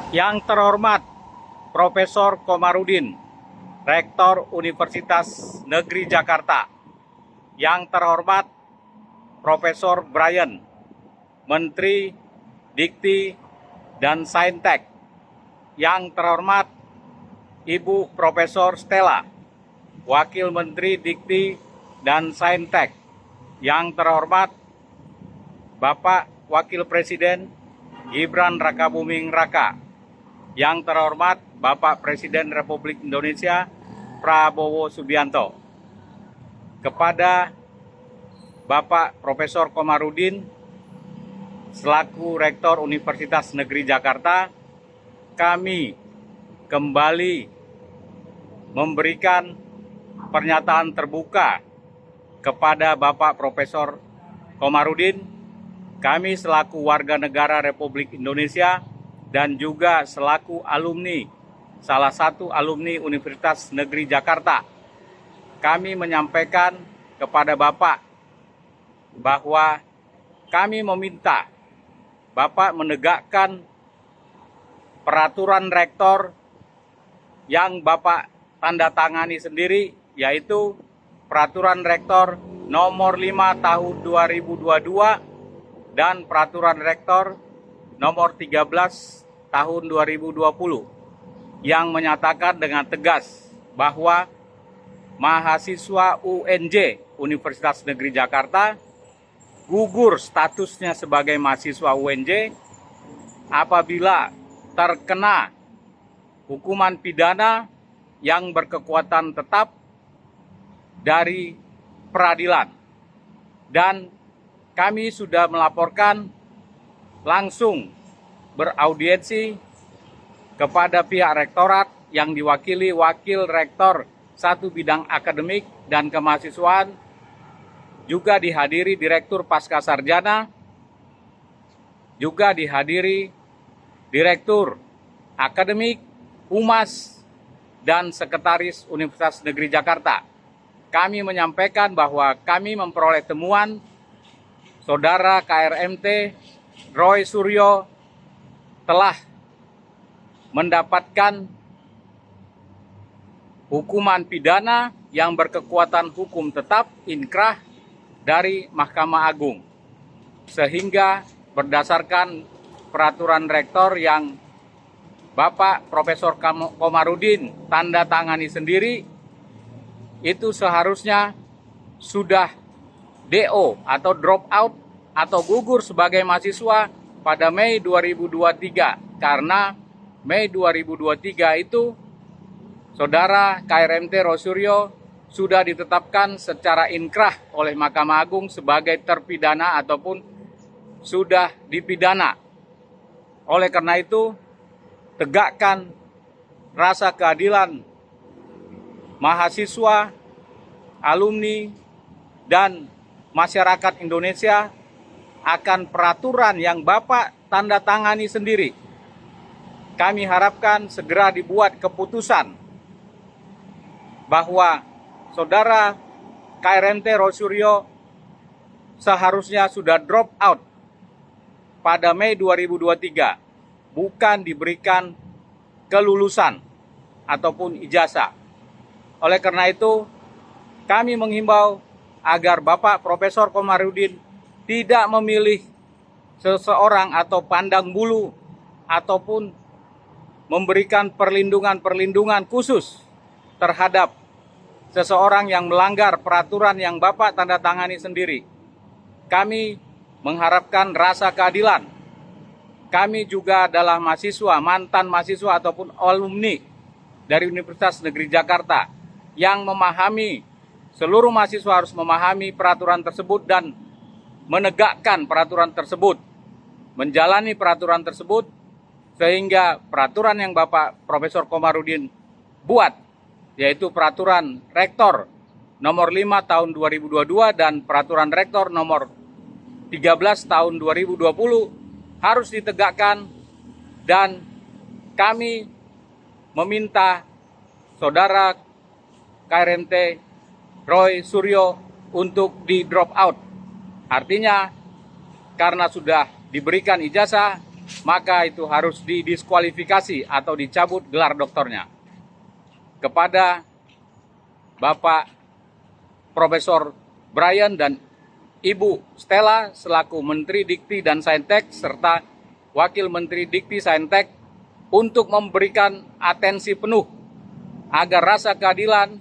Yang terhormat Profesor Komarudin, Rektor Universitas Negeri Jakarta. Yang terhormat Profesor Brian, Menteri Dikti dan Saintek. Yang terhormat Ibu Profesor Stella, Wakil Menteri Dikti dan Saintek. Yang terhormat Bapak Wakil Presiden Gibran Rakabuming Raka. Yang terhormat Bapak Presiden Republik Indonesia Prabowo Subianto. Kepada Bapak Profesor Komarudin selaku Rektor Universitas Negeri Jakarta, kami kembali memberikan pernyataan terbuka kepada Bapak Profesor Komarudin. Kami selaku warga negara Republik Indonesia dan juga selaku alumni, salah satu alumni Universitas Negeri Jakarta, kami menyampaikan kepada Bapak bahwa kami meminta Bapak menegakkan peraturan rektor yang Bapak tanda tangani sendiri, yaitu Peraturan Rektor nomor 5 tahun 2022 dan Peraturan Rektor nomor 13 tahun 2020 yang menyatakan dengan tegas bahwa mahasiswa UNJ Universitas Negeri Jakarta gugur statusnya sebagai mahasiswa UNJ apabila terkena hukuman pidana yang berkekuatan tetap dari peradilan. Dan kami sudah melaporkan langsung beraudiensi kepada pihak rektorat yang diwakili Wakil Rektor satu bidang akademik dan kemahasiswaan, juga dihadiri Direktur Pascasarjana, juga dihadiri Direktur Akademik, Humas, dan Sekretaris Universitas Negeri Jakarta. Kami menyampaikan bahwa kami memperoleh temuan Saudara KRMT Roy Suryo telah mendapatkan hukuman pidana yang berkekuatan hukum tetap inkrah dari Mahkamah Agung. Sehingga berdasarkan peraturan rektor yang Bapak Profesor Komarudin tanda tangani sendiri, itu seharusnya sudah DO atau drop out atau gugur sebagai mahasiswa pada Mei 2023. Karena Mei 2023 itu Saudara KRMT Rosuryo sudah ditetapkan secara inkrah oleh Mahkamah Agung sebagai terpidana ataupun sudah dipidana. Oleh karena itu, tegakkan rasa keadilan mahasiswa, alumni, dan masyarakat Indonesia akan peraturan yang Bapak tanda tangani sendiri. Kami harapkan segera dibuat keputusan bahwa Saudara KRMT Rosuryo seharusnya sudah drop out pada Mei 2023, bukan diberikan kelulusan ataupun ijazah. Oleh karena itu, kami menghimbau agar Bapak Profesor Komarudin tidak memilih seseorang atau pandang bulu ataupun memberikan perlindungan khusus terhadap seseorang yang melanggar peraturan yang Bapak tanda tangani sendiri. Kami mengharapkan rasa keadilan. Kami juga adalah mahasiswa, mantan mahasiswa ataupun alumni dari Universitas Negeri Jakarta yang memahami, seluruh mahasiswa harus memahami peraturan tersebut dan menegakkan peraturan tersebut, menjalani peraturan tersebut, sehingga peraturan yang Bapak Profesor Komarudin buat, yaitu Peraturan Rektor nomor 5 tahun 2022 dan Peraturan Rektor nomor 13 tahun 2020 harus ditegakkan, dan kami meminta Saudara KRMT Roy Suryo untuk di drop out. Artinya karena sudah diberikan ijazah, maka itu harus didiskualifikasi atau dicabut gelar doktornya. Kepada Bapak Profesor Brian dan Ibu Stella selaku Menteri Dikti dan Saintek serta Wakil Menteri Dikti Saintek untuk memberikan atensi penuh agar rasa keadilan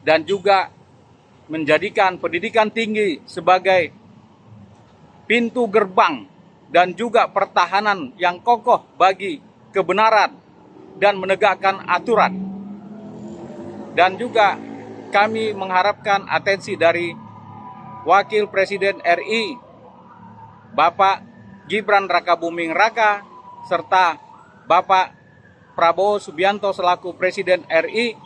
dan juga menjadikan pendidikan tinggi sebagai pintu gerbang dan juga pertahanan yang kokoh bagi kebenaran dan menegakkan aturan. Dan juga kami mengharapkan atensi dari Wakil Presiden RI, Bapak Gibran Rakabuming Raka, serta Bapak Prabowo Subianto selaku Presiden RI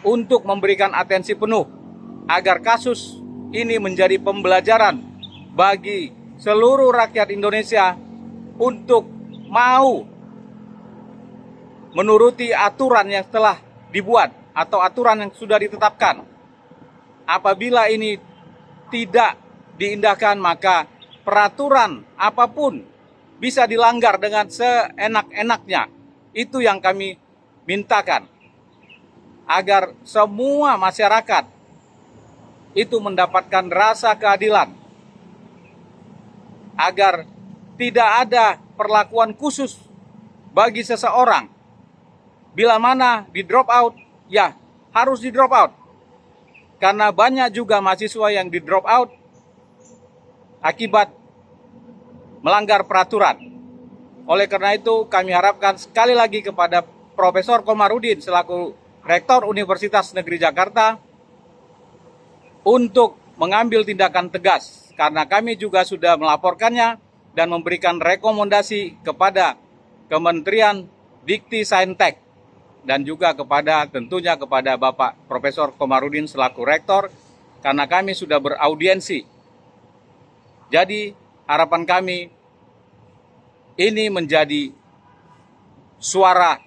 untuk memberikan atensi penuh agar kasus ini menjadi pembelajaran bagi seluruh rakyat Indonesia untuk mau menuruti aturan yang telah dibuat atau aturan yang sudah ditetapkan. Apabila ini tidak diindahkan, maka peraturan apapun bisa dilanggar dengan seenak-enaknya. Itu yang kami mintakan, agar semua masyarakat itu mendapatkan rasa keadilan, agar tidak ada perlakuan khusus bagi seseorang. Bila mana di drop out, ya harus di drop out. Karena banyak juga mahasiswa yang di drop out akibat melanggar peraturan. Oleh karena itu kami harapkan sekali lagi kepada Profesor Komarudin selaku Rektor Universitas Negeri Jakarta untuk mengambil tindakan tegas, karena kami juga sudah melaporkannya dan memberikan rekomendasi kepada Kementerian Dikti Saintek dan juga tentunya kepada Bapak Profesor Komarudin selaku Rektor, karena kami sudah beraudiensi. Jadi harapan kami ini menjadi suara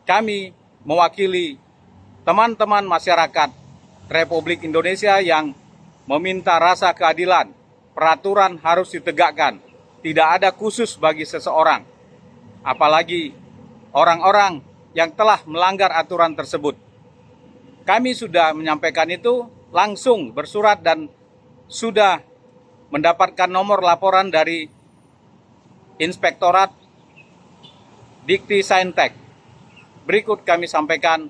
kami mewakili teman-teman masyarakat Republik Indonesia yang meminta rasa keadilan. Peraturan harus ditegakkan. Tidak ada khusus bagi seseorang. Apalagi orang-orang yang telah melanggar aturan tersebut. Kami sudah menyampaikan itu langsung bersurat dan sudah mendapatkan nomor laporan dari Inspektorat Dikti Saintek. Berikut kami sampaikan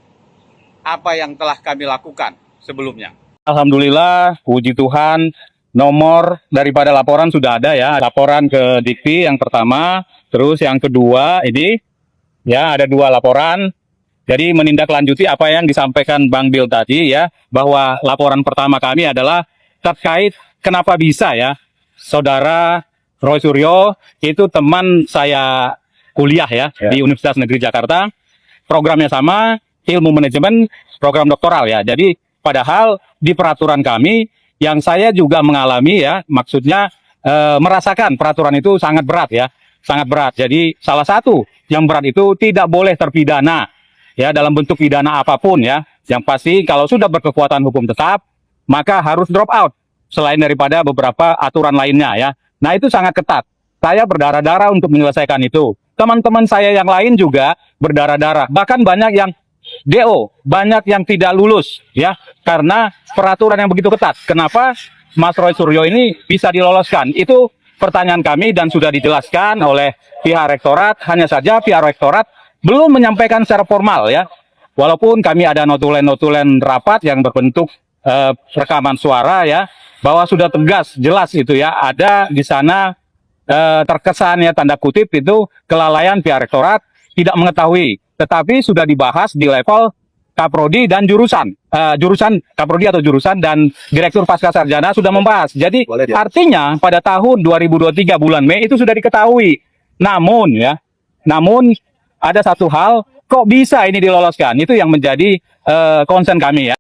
apa yang telah kami lakukan sebelumnya. Alhamdulillah, puji Tuhan, nomor daripada laporan sudah ada ya. Laporan ke Dikti yang pertama, terus yang kedua ini ya ada 2 laporan. Jadi menindaklanjuti apa yang disampaikan Bang Bill tadi ya, bahwa laporan pertama kami adalah terkait kenapa bisa ya Saudara Roy Suryo itu teman saya kuliah ya di Universitas Negeri Jakarta. Programnya sama, ilmu manajemen, program doktoral ya. Jadi padahal di peraturan kami yang saya juga mengalami ya, maksudnya merasakan peraturan itu sangat berat ya, sangat berat. Jadi salah satu yang berat itu tidak boleh terpidana ya dalam bentuk pidana apapun ya. Yang pasti kalau sudah berkekuatan hukum tetap maka harus drop out selain daripada beberapa aturan lainnya ya. Nah itu sangat ketat. Saya berdarah-darah untuk menyelesaikan itu. Teman-teman saya yang lain juga berdarah-darah. Bahkan banyak yang DO, banyak yang tidak lulus ya karena peraturan yang begitu ketat. Kenapa Mas Roy Suryo ini bisa diloloskan? Itu pertanyaan kami dan sudah dijelaskan oleh pihak rektorat. Hanya saja pihak rektorat belum menyampaikan secara formal ya. Walaupun kami ada notulen-notulen rapat yang berbentuk rekaman suara ya, bahwa sudah tegas jelas itu ya, ada di sana terkesan ya tanda kutip itu kelalaian pihak rektorat tidak mengetahui, tetapi sudah dibahas di level Kaprodi dan jurusan Kaprodi atau jurusan dan Direktur Pascasarjana sudah membahas. Jadi artinya pada tahun 2023 bulan Mei itu sudah diketahui. Namun ada satu hal, kok bisa ini diloloskan? Itu yang menjadi concern kami ya.